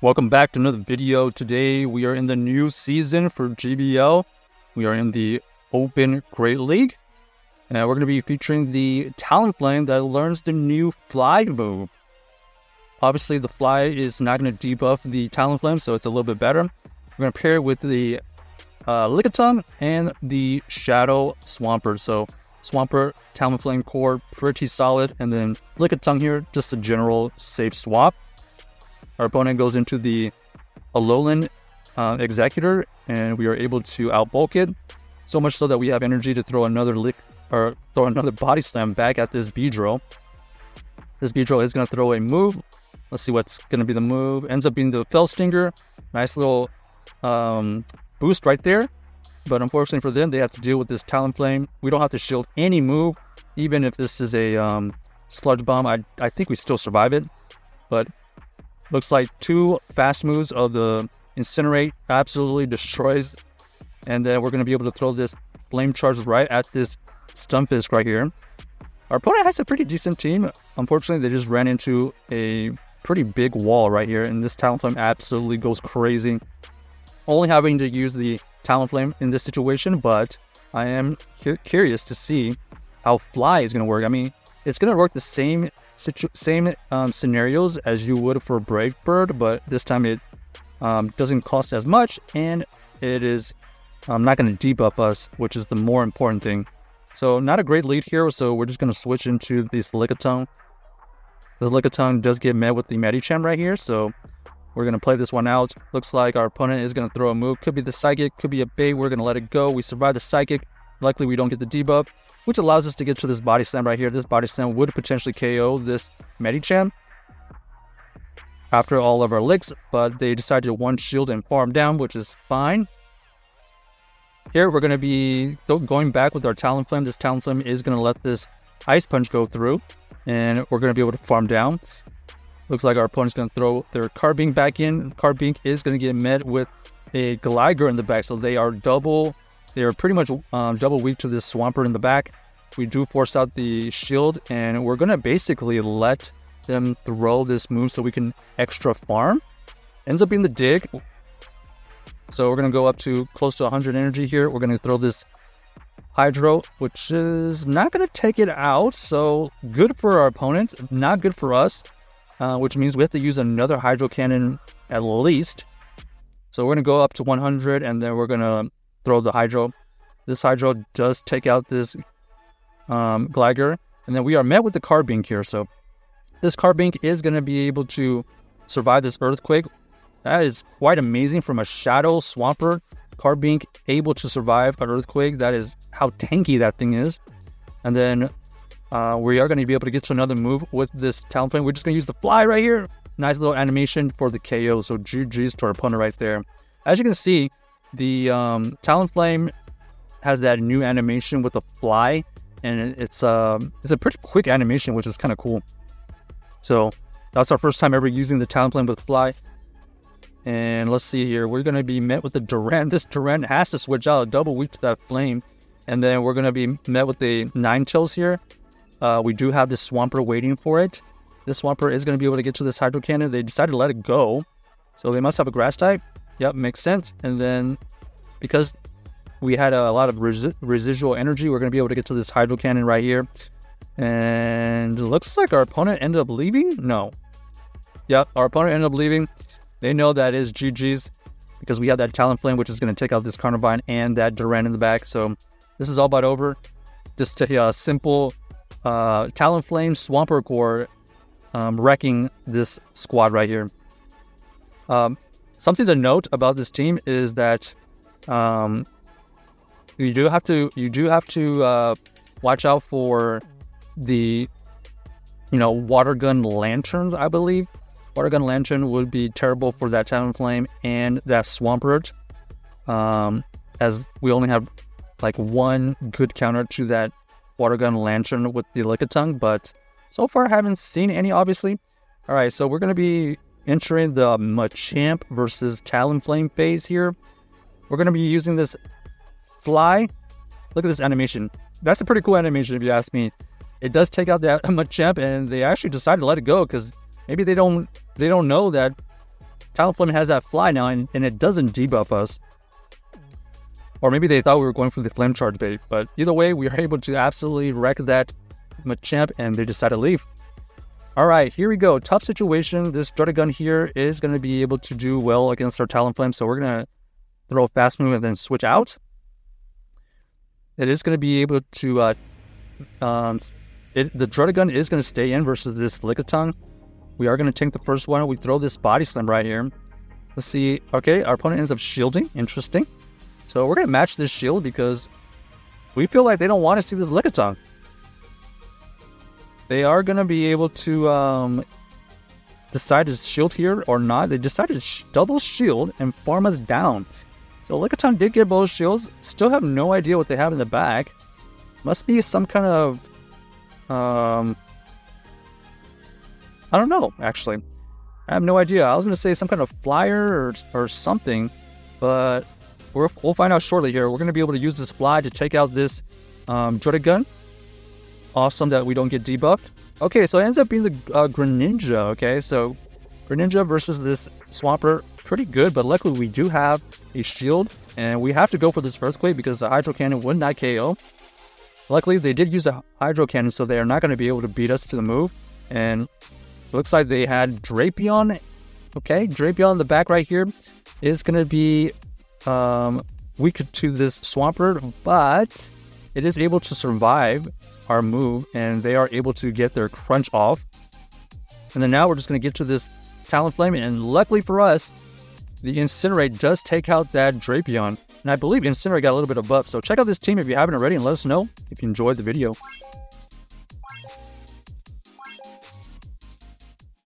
Welcome back to another video. Today we are in the new season for GBL. We are in the Open Great League. And we're going to be featuring the Talonflame that learns the new Fly move. Obviously the Fly is not going to debuff the Talonflame, so it's a little bit better. We're going to pair it with the Lickitung and the Shadow Swampert. So Swampert, Talonflame core, pretty solid. And then Lickitung here, just a general safe swap. Our opponent goes into the Alolan Executor, and we are able to outbulk it. So much so that we have energy to throw another Body Slam back at this Beedrill. This Beedrill is going to throw a move. Let's see what's going to be the move. Ends up being the Fell Stinger. Nice little boost right there. But unfortunately for them, they have to deal with this Talonflame. We don't have to shield any move. Even if this is a Sludge Bomb, I think we still survive it. But looks like two fast moves of the Incinerate absolutely destroys. And then we're going to be able to throw this Flame Charge right at this Stunfisk right here. Our opponent has a pretty decent team. Unfortunately, they just ran into a pretty big wall right here. And this Talonflame absolutely goes crazy. Only having to use the Talonflame in this situation. But I am curious to see how Fly is going to work. I mean, it's going to work the same scenarios as you would for Brave Bird, but this time it doesn't cost as much, and it is not going to debuff us, which is the more important thing. So not a great lead here, so we're just going to switch into this Lickitung. This Lickitung does get met with the Medicham right here, so we're going to play this one out. Looks like our opponent is going to throw a move. Could be the Psychic, could be a bait. We're going to let it go. We survive the Psychic. Luckily, we don't get the debuff, which allows us to get to this Body Slam right here. This Body Slam would potentially KO this Medicham after all of our licks, but they decided to one shield and farm down, which is fine. Here, we're going to be going back with our Talonflame. This Talonflame is going to let this Ice Punch go through, and we're going to be able to farm down. Looks like our opponent's going to throw their Carbink back in. Carbink is going to get met with a Gligar in the back, so they are pretty much double weak to this Swampert in the back. We do force out the shield, and we're going to basically let them throw this move so we can extra farm. Ends up being the Dig. So we're going to go up to close to 100 energy here. We're going to throw this Hydro, which is not going to take it out. So good for our opponent, not good for us, which means we have to use another Hydro Cannon at least. So we're going to go up to 100, and then we're going to throw the Hydro. This Hydro does take out this Gligar, and then we are met with the Carbink here. So this Carbink is going to be able to survive this Earthquake. That is quite amazing from a Shadow Swampert. Carbink able to survive an Earthquake. That is how tanky that thing is. And then we are going to be able to get to another move with this Talonflame. We're just going to use the Fly right here. Nice little animation for the KO. So GG's to our opponent right there. As you can see, the Talonflame has that new animation with the Fly, and it's a pretty quick animation, which is kind of cool. So that's our first time ever using the Talonflame with Fly. And let's see here, we're going to be met with the Durant. This Durant has to switch out, double weak to that Flame, and then we're going to be met with the Ninetales here. We do have this Swampert waiting for it. This Swampert is going to be able to get to this Hydro Cannon. They decided to let it go, so they must have a Grass type. Yep, makes sense. And then because we had a lot of residual energy, we're going to be able to get to this Hydro Cannon right here. And it looks like our opponent ended up leaving. No. Yep, our opponent ended up leaving. They know that is GG's because we have that Talonflame, which is going to take out this Carnivine and that Durant in the back. So this is all but over. Just a simple Talonflame Swampert core wrecking this squad right here. Something to note about this team is that you do have to watch out for the Water Gun Lanterns, I believe. Water Gun Lantern would be terrible for that Talonflame and that Swampert, as we only have like one good counter to that Water Gun Lantern with the Lickitung, but so far I haven't seen any, obviously. All right, so we're going to be entering the Machamp versus Talonflame phase here. We're going to be using this Fly. Look at this animation. That's a pretty cool animation if you ask me. It does take out that Machamp, and they actually decided to let it go because maybe they don't know that Talonflame has that fly now, and it doesn't debuff us. Or maybe they thought we were going for the flame charge bait, but either way, we are able to absolutely wreck that Machamp, and they decided to leave. Alright, here we go. Tough situation. This Druddigon here is going to be able to do well against our Talonflame, so we're going to throw a fast move and then switch out. It is going to be able to... the Druddigon is going to stay in versus this Lickitung. We are going to tank the first one. We throw this Body Slam right here. Let's see. Okay, our opponent ends up shielding. Interesting. So we're going to match this shield because we feel like they don't want to see this Lickitung. They are going to be able to decide to shield here or not. They decided to double shield and farm us down. So Lickitung did get both shields. Still have no idea what they have in the back. Must be some kind of... I don't know, actually. I have no idea. I was going to say some kind of flyer or something, but we'll find out shortly here. We're going to be able to use this fly to take out this Druddigon. Awesome that we don't get debuffed. Okay, so it ends up being the Greninja, okay? So Greninja versus this Swampert, pretty good, but luckily we do have a shield, and we have to go for this Earthquake because the Hydro Cannon would not KO. Luckily, they did use a Hydro Cannon, so they are not going to be able to beat us to the move. And it looks like they had Drapion. Okay, Drapion in the back right here is going to be weak to this Swampert, but it is able to survive our move, and they are able to get their crunch off. And then now we're just going to get to this Talonflame, and luckily for us, the Incinerate does take out that Drapion. And I believe Incinerate got a little bit of buff. So check out this team if you haven't already, and let us know if you enjoyed the video.